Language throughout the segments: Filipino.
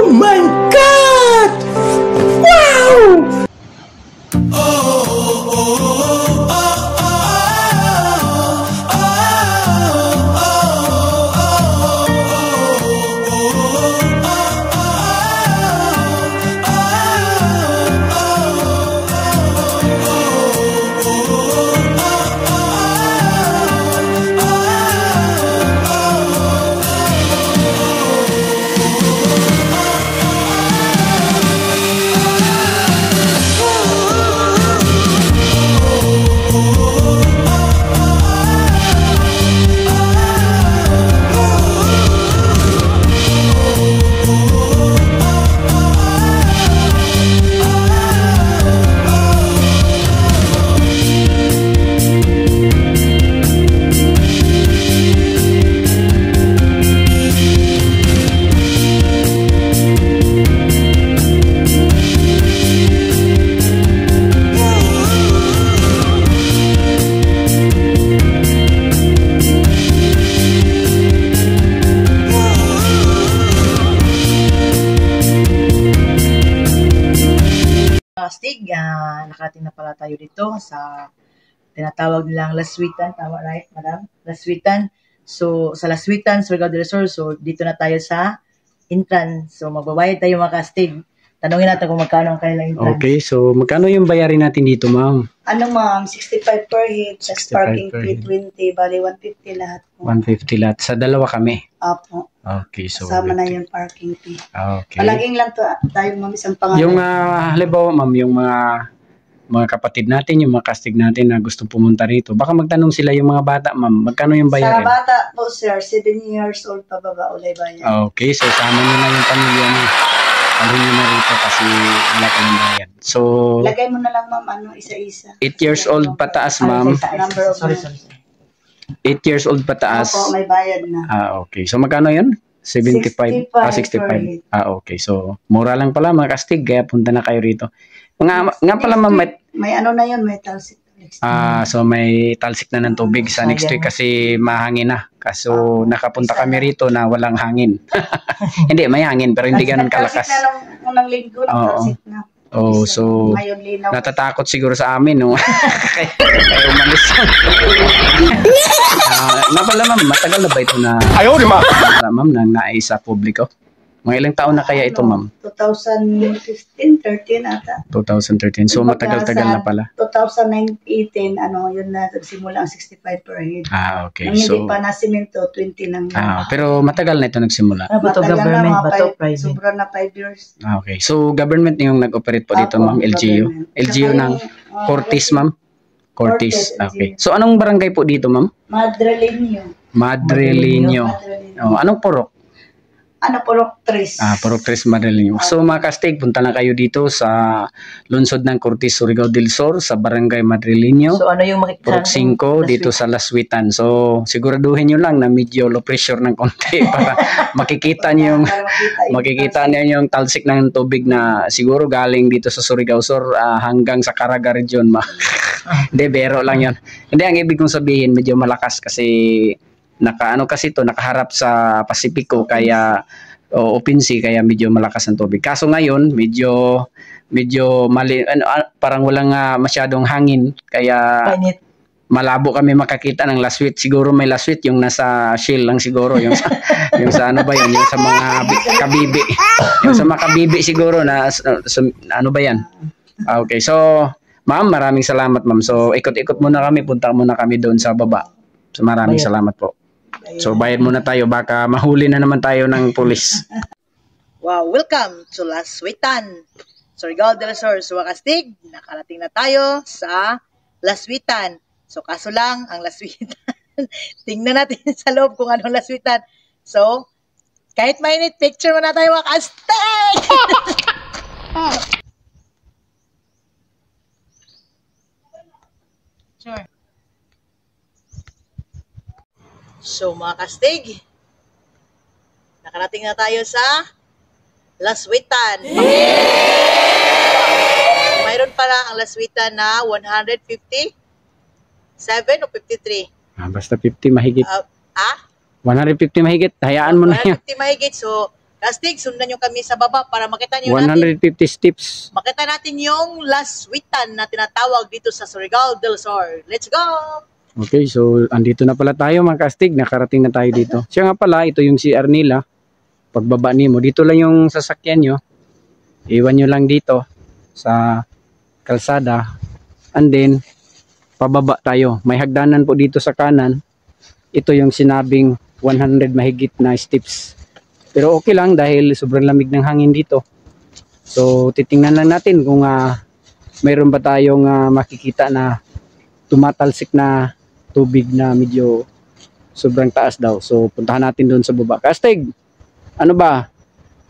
Oh my God! Wow! Astig, nakarating na pala tayo dito sa tinatawag nilang Laswitan, tama right, madam? Laswitan. So, sa Laswitan, Surigao del Sur, so dito na tayo sa entrance. So, magbabayad tayo mga kastig. Tanungin natin kung magkano ang kailang entrance. Okay, so magkano yung bayarin natin dito, ma'am? Ano ma'am, 65 per head, sa 65 parking per fee 20, bali 150 lahat po. 150 lahat. Sa dalawa kami. Apo. Okay, so Kasama na yung parking fee. okay. Palaging lang tayo ma'am isang pangalan. Yung halimbawa, ma'am, yung mga kapatid natin, yung mga kastig natin na gusto pumunta rito, baka magtanong sila yung mga bata, ma'am, magkano yung bayarin? Sa bata po sir, 7 years old pa baba ulay bayan. Okay, so sama nyo na yung pamilya mo. Alin nyo na rito kasi wala ka ng bayad. So, Lagay mo na lang ma'am, isa-isa. 8 years old pataas, ma'am. Number of Sorry. 8 years old pataas. Opo, may bayad na. Okay. So, magkano yun? 75? 65 65. Okay. So, mura lang pala mga kastig. Kaya punta na kayo rito. Nga pala, ma'am, May ano na yun, may talsik. so may talsik na ng tubig sa next week kasi mahangin na. Kaso nakapunta kami rito na walang hangin. Hindi, may hangin pero hindi ganun kalakas. Talsik na nung unang linggo, talsik na. Oh, so Ngayon linaw. natatakot siguro sa amin, no? Kaya umalis. Nga pala, ma'am, matagal na ba ito na... Ayaw, di ma! Ma'am, na naisa publiko? Mga ilang taon na kaya ito, ma'am? 2015, 13 ata. 2013. So, matagal-tagal na pala. 2018, yun na, nagsimula ang 65 per head. Okay. Nang So, hindi pa nasimento, 20 lang. pero matagal na ito nagsimula. Ito government ba ito? Private? Sobra na 5 years. Okay. So, government yung nag-operate po dito, ma'am? LGU? government. LGU Saka ng yung, Cortis, ma'am? Cortis. Cortis, Okay. So, anong barangay po dito, ma'am? Madrileño. Madrileño. Madrileño. Anong purok? Purok 3. Purok 3 Madrileño. So mga kastig, punta na kayo dito sa lungsod ng Cortis, Surigao del Sur, sa barangay Madrileño. So, ano yung Purok 5 dito sa Laswitan. So siguraduhin nyo lang na medyo low pressure ng konti para makikita nyo yung talsik ng tubig na siguro galing dito sa Surigao Sur hanggang sa Caraga region. Hindi, bero lang yun. Hindi, ang ibig kong sabihin medyo malakas kasi nakaharap sa Pasipiko kaya open sea kaya medyo malakas ang tubig. Kaso ngayon medyo parang walang masyadong hangin kaya Painit. malabo kami makakita ng laswit. Siguro may laswit yung nasa shell lang siguro yung sa ano ba yun, yung sa mga kabibi. Yung sa mga kabibi siguro na ano ba yan? Okay, so ma'am, maraming salamat, ma'am. So ikot-ikot muna kami, punta muna kami doon sa baba. So maraming salamat po. So bayad muna tayo, baka mahuli na naman tayo ng pulis. Wow, welcome to Laswitan, Surigao del Sur. So, kastig, nakarating na tayo sa Laswitan. So, kaso lang, ang Laswitan, tingnan natin sa loob kung anong Laswitan. So, kahit mainit, picture mo na tayo mga kastig! Sure. So mga kastig, nakarating na tayo sa Laswitan. Mayroon pala ang Laswitan na 157 o 53. Basta 50 mahigit. 150 mahigit, hayaan mo na yan. 150 mahigit. So Kastig, sundan nyo kami sa baba para makita nyo natin. 150 steps. Makita natin yung Laswitan na tinatawag dito sa Surigao del Sur. Let's go! Okay, so andito na pala tayo mga kastig. Nakarating na tayo dito. Siya nga pala, ito yung CR nila. Pagbaba mo, dito lang yung sasakyan nyo. Iwan nyo lang dito sa kalsada. And then, pababa tayo. May hagdanan po dito sa kanan. Ito yung sinabing 100 mahigit na steps. Pero okay lang dahil sobrang lamig ng hangin dito. So titingnan lang natin kung mayroon ba tayong makikita na tumatalsik na tubig na medyo sobrang taas daw. So puntahan natin doon sa baba. Kastig, ano ba?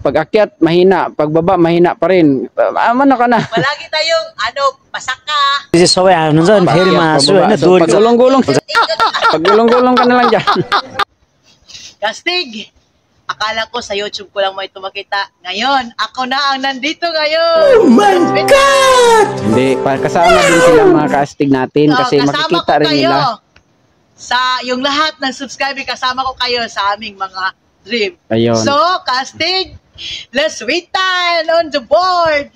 Pag akyat, mahina. Pagbaba, mahina pa rin. Ano ka na? Palagi tayong, pasaka. This is so ano dyan, hell maso, So, pagulong-gulong. Pagulong-gulong ka na lang dyan. Kastig, akala ko sa YouTube ko lang mo ito makita. Ngayon, ako na ang nandito ngayon. Oh my God! Hindi, kasama din sila mga kastig natin kasi kasama makikita ko rin kayo nila. sa yung lahat ng subscriber, kasama ko kayo sa aming mga dream. Ayun. So, Kastig, Laswitan on the board.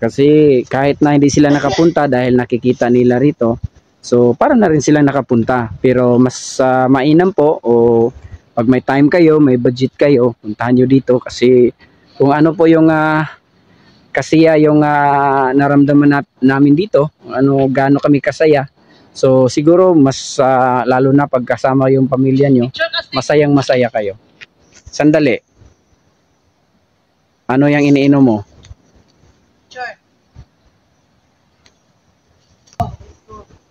Kasi kahit na hindi sila nakapunta dahil nakikita nila rito, so para na rin sila nakapunta. Pero mas mainam po o pag may time kayo, may budget kayo, puntahan nyo dito kasi kung ano po yung kasiya yung naramdaman namin dito, ano gaano kami kasaya. So siguro mas lalo na pag kasama yung pamilya nyo, masayang masaya kayo. Sandali. Ano yung iniinom mo? Sure.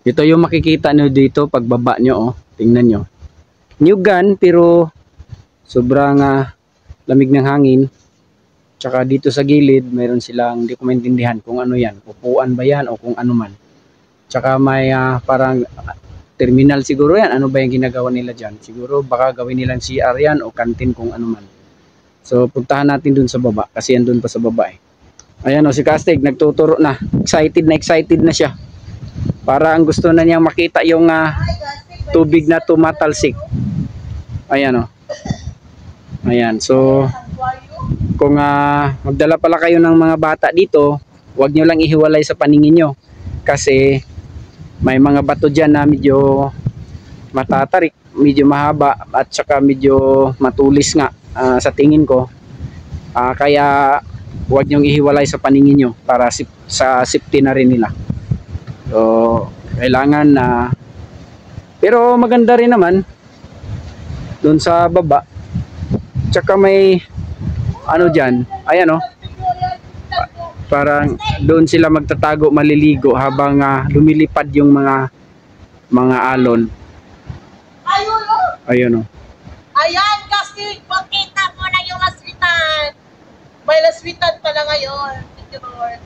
Ito yung makikita nyo dito pagbaba nyo, oh. Tingnan nyo. New gun pero sobrang lamig ng hangin. Tsaka dito sa gilid, mayroon silang, hindi ko maintindihan kung ano yan. Upuan ba yan o kung ano man. Tsaka may parang terminal siguro yan. Ano ba yung ginagawa nila dyan? Siguro baka gawin nilang CR yan o kantin kung ano man. So puntahan natin dun sa baba kasi andun pa sa baba eh. Ayan o, si Kastig nagtuturo na. Excited na siya. Para ang gusto na niyang makita yung tubig na tumatalsik. Ayan o. Ayan, so kung magdala pala kayo ng mga bata dito, huwag nyo lang ihiwalay sa paningin nyo. Kasi may mga bato dyan na medyo matatarik, medyo mahaba at saka medyo matulis nga sa tingin ko. Kaya huwag nyong ihiwalay sa paningin nyo para sa safety na rin nila. So kailangan na pero maganda rin naman doon sa baba. Tsaka may ano dyan, ayan o. Parang doon sila magtatago, maliligo habang lumilipad yung mga alon. Ayun o. Ayan, Kastig, pakita mo na yung Laswitan. May Laswitan pala ngayon. Thank you, Lord.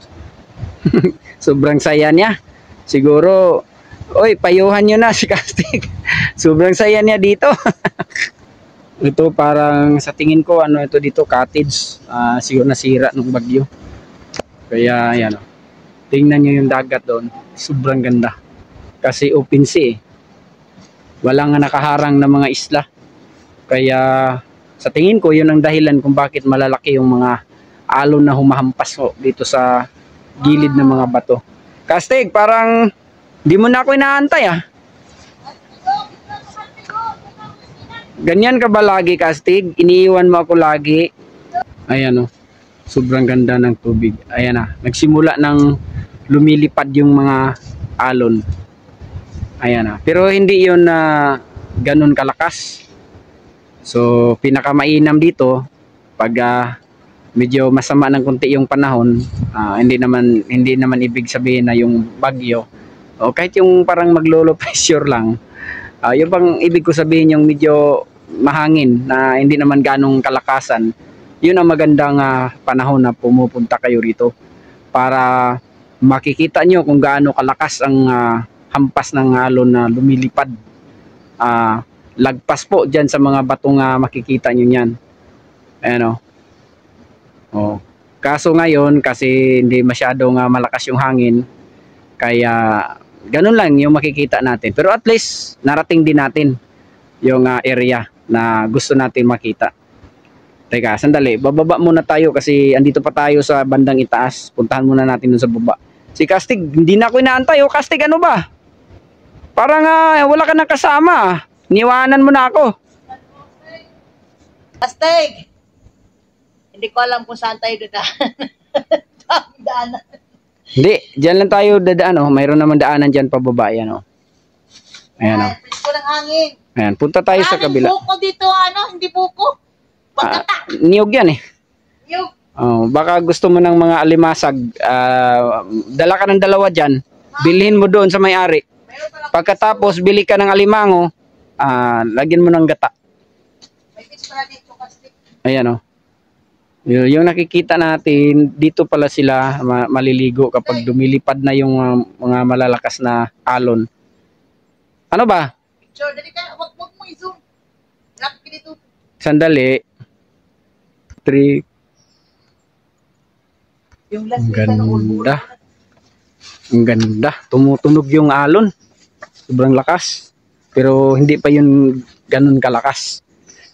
Sobrang saya niya. Siguro, oy, payuhan nyo na si Kastig. Sobrang saya niya dito. Ito parang sa tingin ko, ano ito dito, cottage. Siguro nasira ng bagyo. Kaya, yan o. Tingnan nyo yung dagat doon. Sobrang ganda. Kasi open sea eh. Walang nakaharang na mga isla. Kaya sa tingin ko yun ang dahilan kung bakit malalaki yung mga alon na humahampas dito sa gilid ng mga bato. Kastig, parang di mo na ako inaantay ah. Ganyan ka ba lagi, Kastig? Iniiwan mo ako lagi. Ayan o. Sobrang ganda ng tubig. Ayan na. Nagsimula ng lumilipad yung mga alon. Ayan na. Pero hindi yun ganun kalakas. So pinakamainam dito pag medyo masama ng konti yung panahon, hindi naman ibig sabihin na yung bagyo o kahit yung parang maglolo pressure lang, yung bang ibig ko sabihin yung medyo mahangin na hindi naman ganong kalakasan, yun ang magandang panahon na pumupunta kayo rito para makikita nyo kung gaano kalakas ang hampas ng alon na lumilipad. Lagpas po dyan sa mga batong makikita nyo yan. Ayan o. Kaso ngayon, kasi hindi masyadong malakas yung hangin, kaya ganun lang yung makikita natin. Pero at least, narating din natin yung area na gusto natin makita. Teka, sandali. Bababa muna tayo kasi andito pa tayo sa bandang itaas. Puntahan muna natin dun sa baba. Si Kastig, hindi na ako inaantay. O Kastig, ano ba? Parang wala ka nang kasama. Niwanan mo na ako. Kastig! Hindi ko alam kung saan tayo dadaan. Daanan. Hindi, dyan lang tayo dadaan. Oh. Mayroon naman daanan dyan pababa. Ayan, oh. Ayan, oh. Presko ng hangin. Ayan, punta tayo sa kabila. Buko dito, hindi buko. Niyog yan eh. Yung, Oh, baka gusto mo ng mga alimasag. Dala ka ng dalawa dyan. Bilhin mo doon sa may-ari. mayroon pala, Pagkatapos, bili ka ng alimango. Lagyan mo ng gata. may fish pala dito, Kastig. Ayan oh. Yung nakikita natin, dito pala sila maliligo kapag dumilipad na yung mga malalakas na alon. Ano ba? Picture, dali ka, wag mo i-zoom. Lapit ka dito. Sandali. 3. Yung last Ang week, ganda. Ang ganda. Tumutunog yung alon. Sobrang lakas. Pero hindi pa yun ganun kalakas.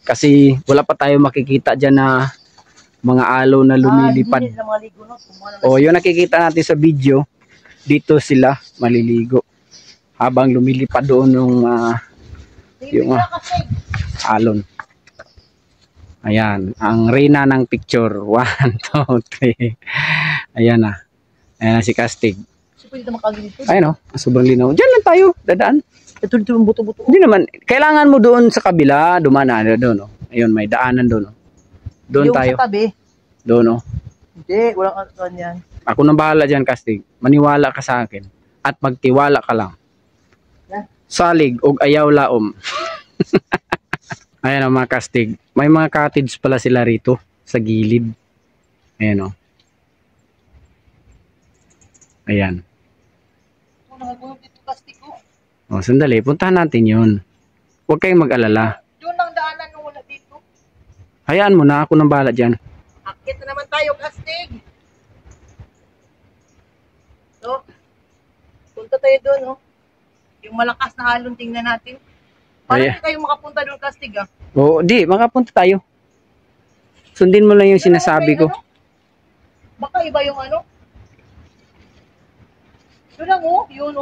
Kasi wala pa tayo makikita dyan na mga alon na lumilipad. Hindi na mga ligo, no? O yung nakikita natin sa video, dito sila maliligo. Habang lumilipad doon yung alon. Ayan, ang reyna ng picture. 1, 2, 3. Ayan na. Ayan na si Kastig. Kasi pwede na makagin dito. Ayan o, sobrang linaw. Diyan lang tayo, dadaan. Ito dito yung buto-buto. Hindi naman, kailangan mo doon sa kabila, dumaan doon. Ayun, may daanan doon. Doon yung tayo. sa tabi. Doon. Hindi, walang ano yan. Ako nang bahala dyan, Kastig. Maniwala ka sa akin. At magtiwala ka lang. Yeah. Salig o ayaw laom. Ayan o mga Kastig. May mga cottage pala sila rito sa gilid. Ayan o. Ayan. Ito, nakagulog dito, Kastig ko. O, sandali. Puntahan natin yun. Huwag kayong mag-alala. Doon ang daanan nung wala dito. Hayaan mo na. Ako nang bahala dyan. Akit na naman tayo, Kastig. So, punta tayo doon, no? Yung malakas na halong tingnan natin. Parang Ayan. hindi tayo makapunta doon, Kastig, Oo, di. Makapunta tayo. Sundin mo lang yung sinasabi ko. Ano? Baka iba yung ano? Yun lang, yun,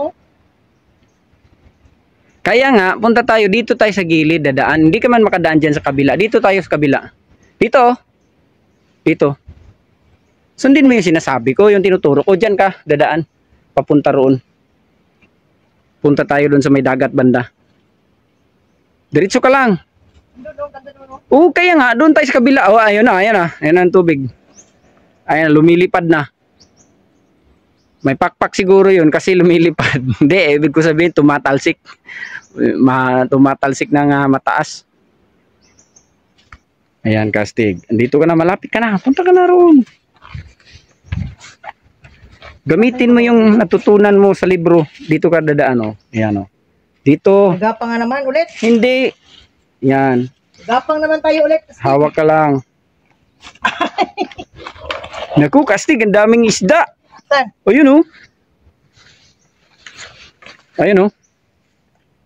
Kaya nga, punta tayo. Dito tayo sa gilid, dadaan. Hindi ka man makadaan dyan sa kabila. Dito tayo sa kabila. Dito, oh. Dito. Sundin mo yung sinasabi ko, yung tinuturo ko. Dyan ka, dadaan. Papunta roon. Punta tayo doon sa may dagat banda. Diretso ka lang. Doon, ganda doon, Oo, kaya nga, doon tayo sa kabila. Oh, ayun na, ayan na. Ayan na ang tubig. Ayan, lumilipad na. May pakpak siguro yun kasi lumilipad. Hindi, ibig ko sabihin, tumatalsik. Tumatalsik ng mataas. Ayan, Kastig. Andito ka na, malapit ka na. Punta ka na roon. Gamitin mo yung natutunan mo sa libro. Dito ka dadaan, oh. Ayan, oh. Dito. Gapang nga naman ulit. Hindi. Yan. Gapang naman tayo ulit. Hawak ka lang. Naku, Kastig, ang daming isda. Saan? O, yun, oh. Ayun, oh.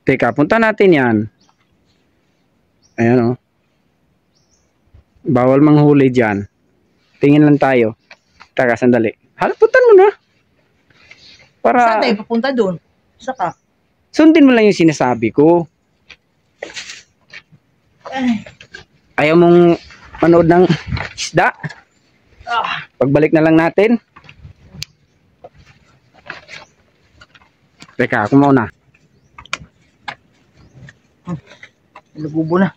Teka, punta natin yan. Ayan, oh. Bawal manghuli dyan. Tingin lang tayo. Teka, sandali. Puntan mo na. Para Saan tayo papunta doon? Saka. sundin mo lang yung sinasabi ko. Ayaw mong manood ng isda? Pagbalik na lang natin. Teka, ako mauna. Nagubo na.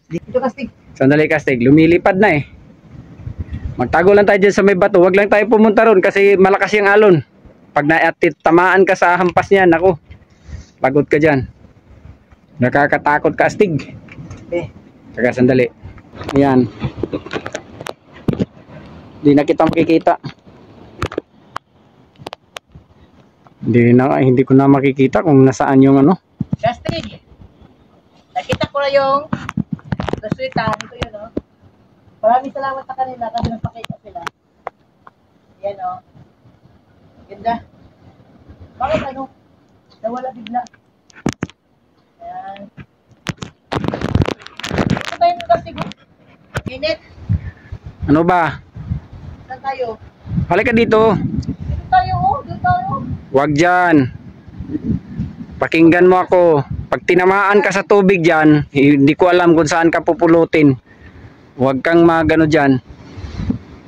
Dito, Kastig. Sandali, Kastig. Lumilipad na eh. Magtago lang tayo dyan sa may bato. Huwag lang tayo pumunta ron kasi malakas yung alon. Pag tamaan ka sa hampas niyan, ako, pagod ka dyan. Nakakatakot, Kastig. Teka, sandali. Ayan. Hindi na kita makikita. Hindi ko na makikita kung nasaan yung ano. Kastig. Nakita ko na yung kasuitan. Ito yun, oh. Maraming salamat sa kanila kasi nagpakita sila. Yan, oh. Ganda. Bakit ano? Nawala bigla. Ayan. Ito tayo ng Kastig, oh. Init. Ano ba? Saan tayo? Halika dito. Dito tayo, oh. Dito tayo. Huwag dyan. Pakinggan mo ako. Pag tinamaan ka sa tubig dyan, hindi ko alam kung saan ka pupulutin. Huwag kang magano dyan.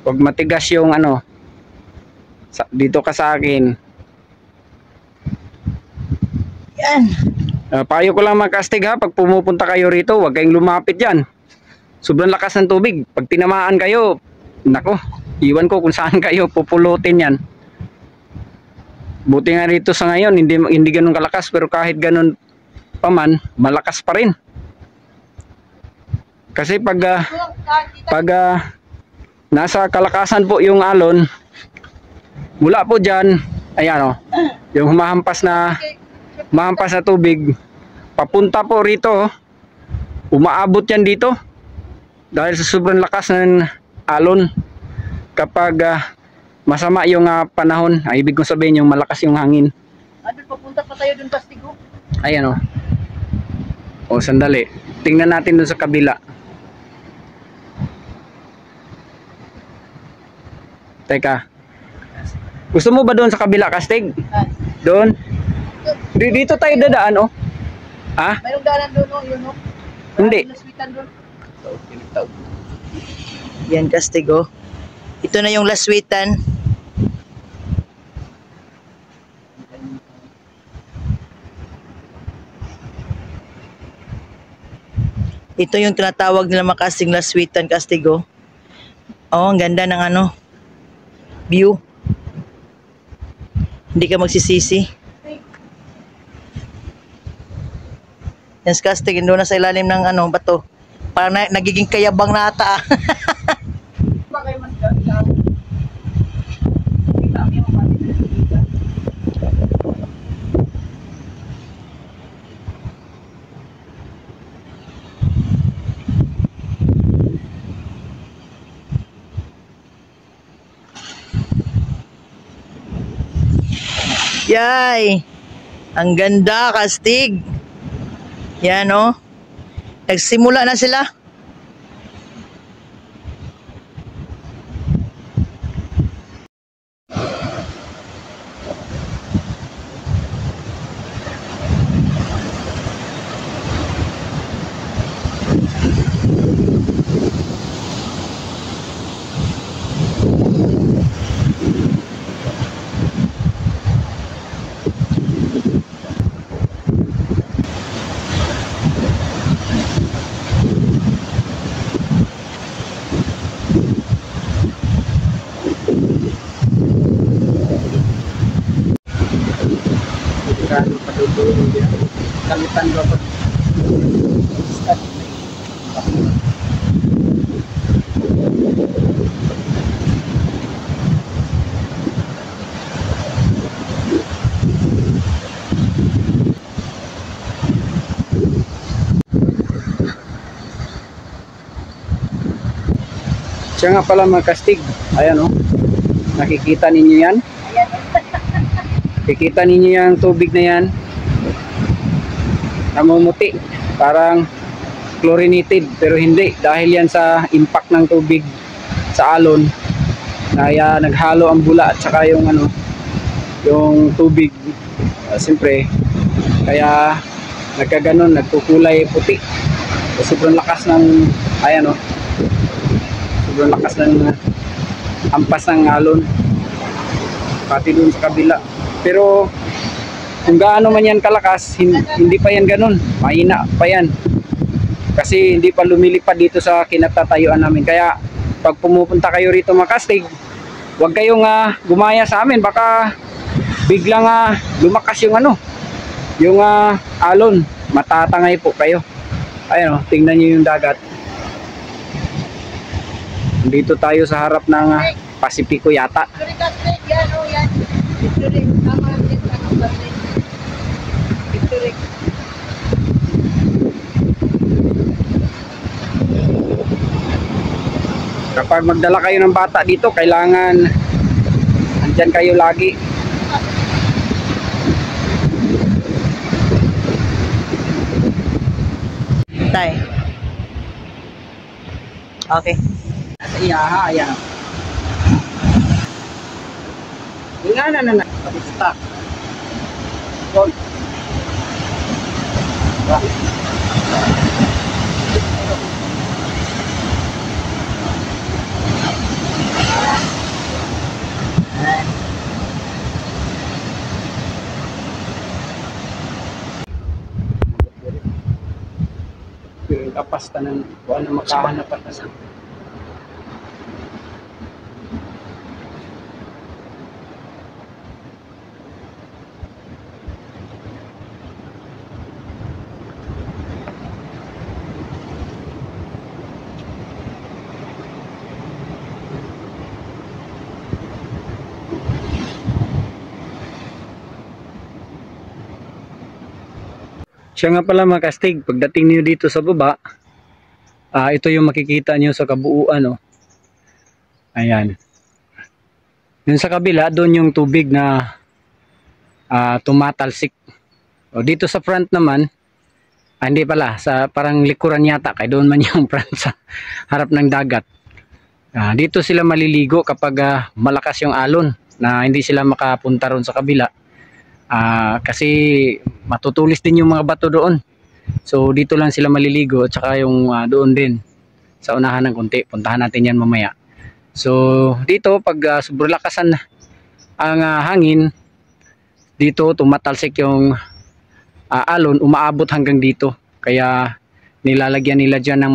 Huwag matigas yung ano. Dito ka sa akin. Yan. Payo ko lang mga kastig ha, pag pumupunta kayo rito, huwag kayong lumapit dyan. Sobrang lakas ng tubig. Pag tinamaan kayo, nako, iwan ko kung saan kayo pupulutin yan. Buti nga rito sa ngayon, hindi ganun kalakas, pero kahit ganun pa man, malakas pa rin. Kasi pag nasa kalakasan po yung alon, mula po dyan, ayan o, yung humahampas na tubig, papunta po rito, umaabot yan dito. Dahil sa sobrang lakas ng alon, kapag masama yung panahon, ibig kong sabihin yung malakas yung hangin. Andun, papunta pa tayo dun, Kastigo. Ayan o. O, sandali. Tingnan natin dun sa kabila. Teka. Gusto mo ba doon sa kabila, Kastig? Doon? Dito tayo dadaan, oh. Ha? Mayroong daanan doon, oh. Yun, oh. Hindi. Laswitan doon. Yan, Kastigo. Ito na yung laswitan. Ito yung tinatawag nila makasing laswitan, Kastigo. Oh, ang ganda ng ano, view. Hindi ka magsisisi. Yan, Kastig, doon na sa ilalim ng ano, bato. Parang nagiging kayabang na ata. Yay! Ang ganda, Kastig. Yan, oh. Nagsimula na sila. Kalitan ko pa. Siya nga pala mga Kastig. Ayan o. Nakikita ninyo yan? Nakikita ninyo yung tubig na yan? Namumuti. Parang chlorinated. Pero hindi. Dahil yan sa impact ng tubig sa alon. Kaya naghalo ang bula at saka yung ano, yung tubig. Siyempre. Kaya nagkaganon. Nagkukulay puti. Sobrang lakas ng ayan o. Sobrang lakas ng ampas ng alon pati dun sa kabila, pero kung gaano man yan kalakas, hindi pa yan ganun, mahina pa yan kasi hindi pa lumilipad dito sa kinatatayuan namin. Kaya pag pumupunta kayo rito mga Kastig, huwag kayong gumaya sa amin, baka biglang lumakas yung ano, yung alon, matatangay po kayo. Ayun, tingnan nyo yung dagat. Dito tayo sa harap ng Pasipiko yata. Kapag magdala kayo ng bata dito, kailangan andyan kayo lagi. Tay. Okay. Sa iyaha, ayan. Nga na. Pag-stop. Yun. Yung kapasta ng kung ano makahanap at nasa. Siya nga pala mga kastig, pagdating niyo dito sa baba, ito yung makikita niyo sa kabuuan, no? Ayan. Yun sa kabila, doon yung tubig na tumatalsik. O, dito sa front naman, hindi pala, sa parang likuran yata, kaya doon man yung front sa harap ng dagat. Dito sila maliligo kapag malakas yung alon, na hindi sila makapunta ron sa kabila. Kasi matutulis din yung mga bato doon. So dito lang sila maliligo at saka yung doon din sa unahan ng konti. Puntahan natin yan mamaya. So dito pag sobrang lakasan ang hangin, dito tumatalsik yung alon, umaabot hanggang dito. Kaya nilalagyan nila dyan ng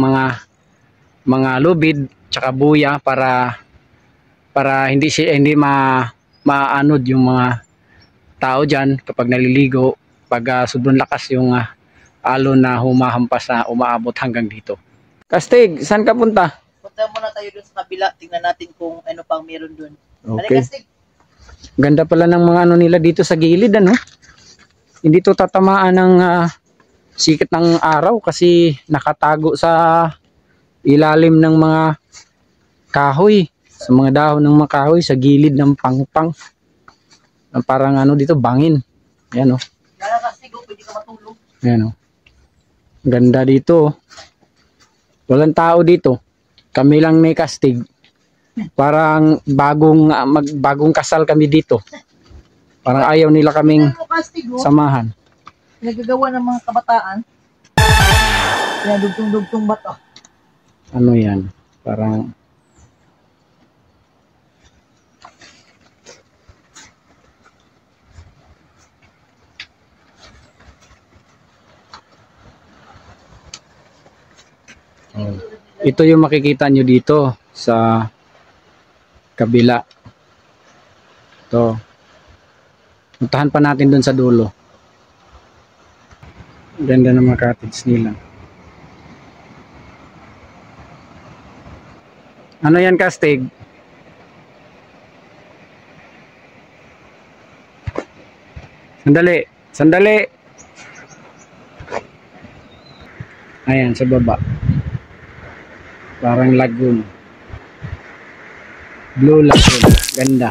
mga lubid tsaka buya para hindi maanod yung mga tao dyan kapag naliligo, pag sobrang lakas yung alon na humahampas na umaabot hanggang dito. Kastig, saan ka punta? Punta muna tayo dun sa kabila. Tingnan natin kung ano pang meron dun. Okay. Ganda pala ng mga ano nila dito sa gilid, ano? Hindi to tatamaan ng sikat ng araw kasi nakatago sa ilalim ng mga kahoy, sa mga dahon ng mga kahoy, sa gilid ng pangpang. Parang ano dito, bangin. Ayan o. Pwede ka matulog. Ayan o. Ganda dito. Walang tao dito. Kami lang may kastig. Parang bagong kasal kami dito. Parang ayaw nila kaming samahan. Nagagawa ng mga kabataan. Kaya dugtong-dugtong bato. Ano yan? Parang ito yung makikita nyo dito sa kabila. Ito. Puntahan pa natin dun sa dulo. Ganda ng mga cottage nila. Ano yan, Kastig? Sandali. Ayan, sa baba. Parang lagoon. Blue lagoon. Ganda.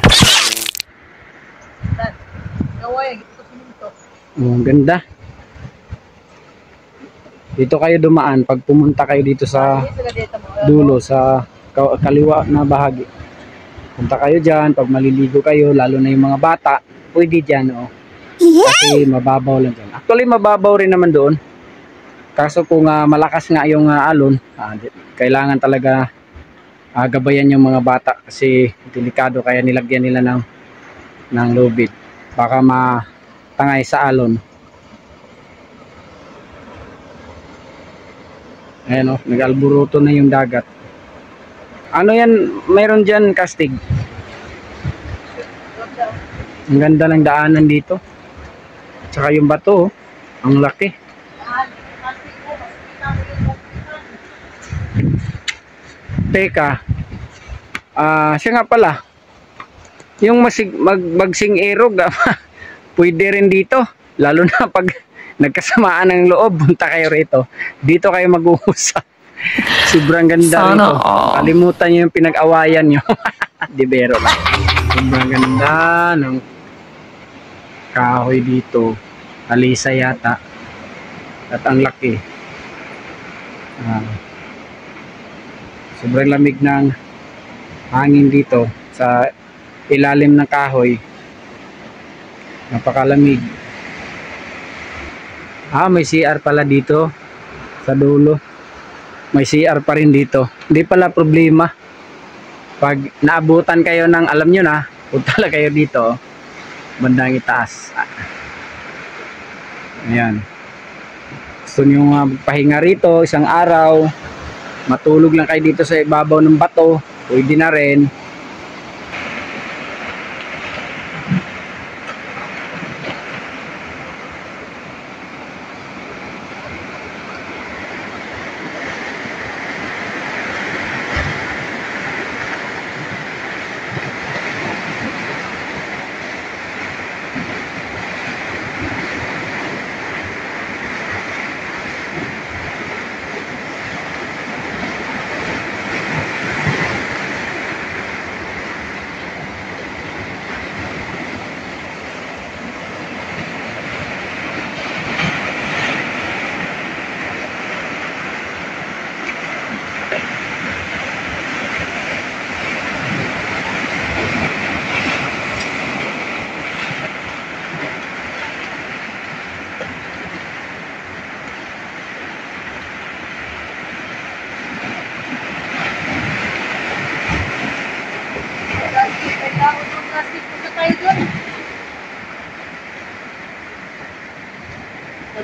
Oh, ganda. Dito kayo dumaan pag pumunta kayo dito sa dulo, sa kaliwa na bahagi. Punta kayo dyan, pag maliligo kayo, lalo na yung mga bata, pwede dyan, oh. Kasi mababaw lang dyan. Actually, mababaw rin naman doon. Kaso kung malakas nga yung alon, kailangan talaga gabayan yung mga bata kasi delikado, kaya nilagyan nila ng lubid. Baka matangay sa alon. Ayan o, nag-alburuto na yung dagat. Ano yan, mayroon dyan, Kastig? Ang ganda ng daanan dito. Tsaka yung bato, ang laki. Teka, siya nga pala, yung magsing erog, pwede rin dito. Lalo na pag nagkasamaan ng loob, punta kayo rito. Dito kayo mag-uusap. Sobrang ganda rito. Kalimutan nyo yung pinag-awayan nyo. Di bero lang. Sobrang ganda ng kahoy dito. Alisa yata. At ang laki. Sobrang lamig ng hangin dito sa ilalim ng kahoy. Napakalamig. May CR pala dito sa dulo. May CR pa rin dito. Hindi pala problema. Pag naabutan kayo ng, alam nyo na, punta lang kayo dito, bandang itaas. Ayan. Gusto nyo pahinga rito, isang araw, matulog lang kayo dito sa ibabaw ng bato, pwede na rin.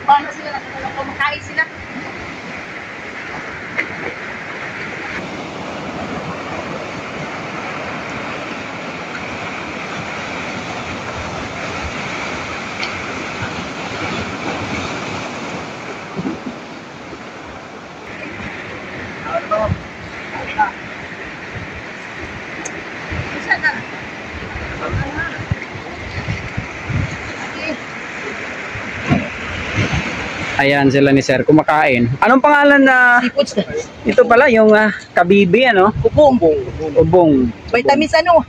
Paano sila nakatulong kumakain sila? Ayan sila ni Sir kumakain. Anong pangalan na? Ito pala yung kabibi, ano? Ubong. Ubong. Vitamins ano?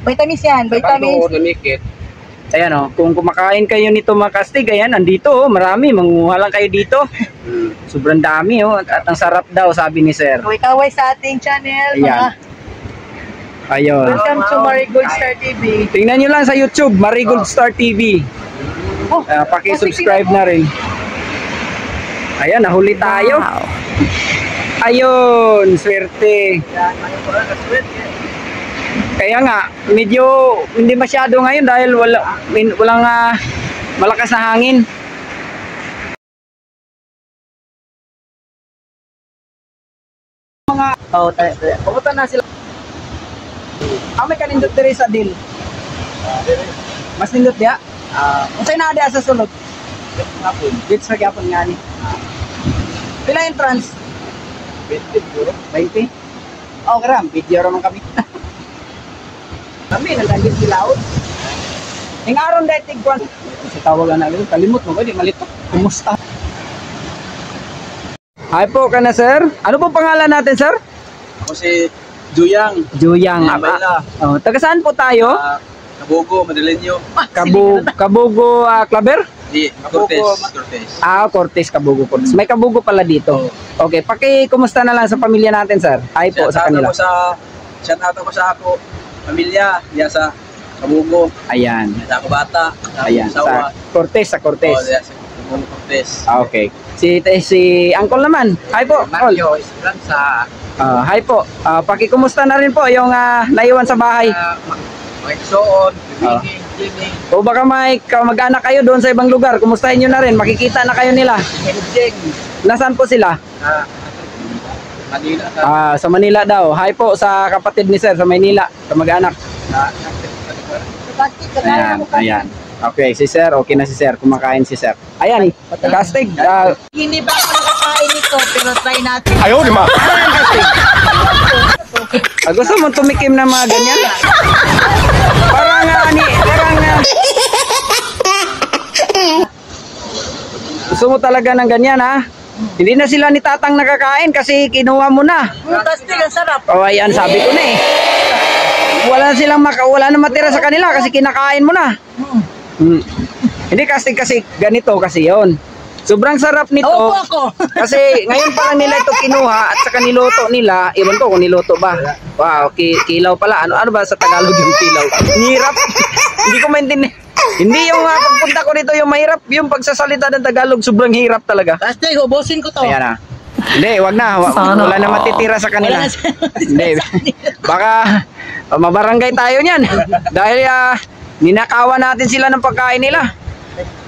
Vitamins yan. Vitamins. Ayan o, kung kumakain kayo nito mga kastig, ayan, andito oh, marami, manguha lang kayo dito. Sobrang dami oh, at ang sarap daw sabi ni Sir. Kaway-kaway sa ating channel. Ayan. Ayun. Welcome to Marigold Star TV. Tingnan nyo lang sa YouTube, Marigold Star TV. Paki-subscribe na rin. Ayan, nahuli tayo. Ayun, swerte. Kaya nga, medyo hindi masyado ngayon dahil walang malakas na hangin. Mga pumunta na sila. May kanindot diri sa deal. Mas nindot dia. Unsay na dia sa sulod? Gits sa gyapon nga ni. Pila entrance? 20. Oh, gram, video ra man kami. Kami nagdagit silaot. Ning aron dai tigwan. Si tawagan na gid kalimot mo di malito. Kumusta? Hi po kana sir. Ano po pangalan natin sir? Ako si Juyang. Juyang. Taga saan po tayo? Kabugo, Madalenyo. Kabugo Claver? Di, Cortez. Cortez, Kabugo, Cortez. May Kabugo pala dito. Okay, kumusta na lang sa pamilya natin, sir? Hi po sa kanila. Shout out ako sa ako pamilya, diya sa Kabugo. Ayan. Sa ako bata. Ayan, sa Cortez, sa Cortez. Diya sa Kabugo, Cortez. Okay. Si Uncle naman. Hi po. Mario, isang sa hi po. Kumusta na rin po yung naiwan sa bahay? May suon, Jimmy. O baka may mag-anak kayo doon sa ibang lugar, kumustahin nyo na rin, makikita na kayo nila. Nasaan po sila? Manila. Sa Manila daw. Hi po sa kapatid ni sir sa Manila, sa mag-anak. Ayan. Okay, si sir, okay na si sir, kumakain si sir. Ayan, kastig. Hindi ba ako nakakain nito, pero try natin. Ayaw, di ma. Gusto mo tumikim na mga ganyan? Parang gusto mo talaga ng ganyan ha? Hindi na sila ni Tatang nakakain kasi kinuha mo na. Kastig, ang sarap. Ayan, sabi ko na eh. Wala na matira sa kanila kasi kinakain mo na. Hindi kastig kasi ganito kasi yon. Sobrang sarap nito. Opo ako. Kasi ngayon pa lang nila ito kinuha at saka niluto nila. Iwan ko kung niluto ba. Wow, kilaw pala. Ano ba sa Tagalog yung kilaw? Hirap. Hindi ko maintindihan. Hindi yung pagpunta ko dito yung mahirap. Yung pagsasalita ng Tagalog, sobrang hirap talaga. Astig, hubusin ko to. Ayan na. Hindi, wag na. Wala na matitira sa kanila. Wala na Hindi. Baka mabarangay tayo niyan. Dahil ninakawan natin sila ng pagkain nila.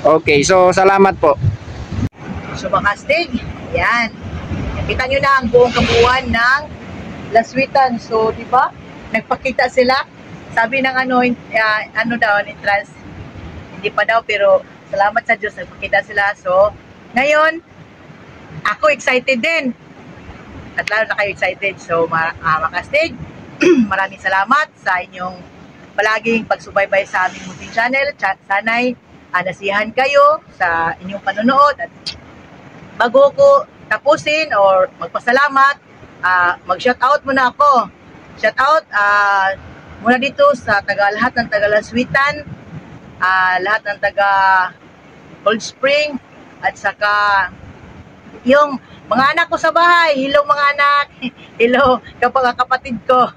Okay, so salamat po. So mga astig, yan. Kita nyo na ang buong kabuuan ng Laswitan. So, di ba? Nagpakita sila. Sabi ng ano daw, entrance, hindi pa daw, pero salamat sa Diyos, nagpakita sila. So, ngayon, ako excited din. At lalo na kayo excited. So, mga astig, maraming salamat sa inyong palaging pagsubaybay sa aming munting channel. Sana'y nasiyahan kayo sa inyong panonood. At bago ko tapusin or magpasalamat, mag-shoutout muna ako. Shoutout muna dito sa lahat ng taga Laswitan, lahat ng taga Cold Spring, at saka yung mga anak ko sa bahay. Hello mga anak. Hello kapatid ko.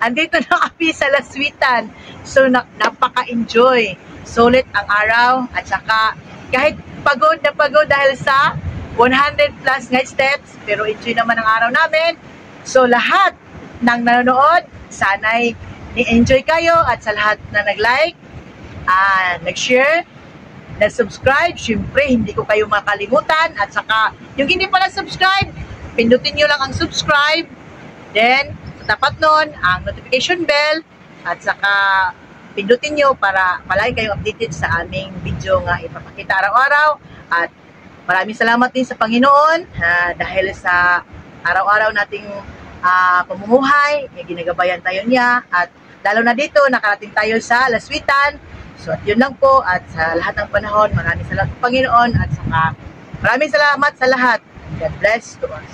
Andito na kami sa Laswitan. So napaka-enjoy. Sulit ang araw at saka kahit pagod na pagod dahil sa 100 plus night steps, pero enjoy naman ang araw namin. So lahat ng nanonood, sana'y ni-enjoy kayo, at sa lahat na nag-like, nag-share, nag-subscribe, syempre hindi ko kayo makalimutan. At saka yung hindi pala subscribe, pindutin nyo lang ang subscribe, then sa tapat nun ang notification bell, at saka pindutin nyo para palagi kayong updated sa aming video nga ipapakita araw-araw. At maraming salamat din sa Panginoon dahil sa araw-araw nating pamumuhay, ginagabayan tayo niya, at lalo na dito nakarating tayo sa Laswitan. So at yun lang po, at sa lahat ng panahon, maraming salamat sa Panginoon, at saka maraming salamat sa lahat. God bless to us.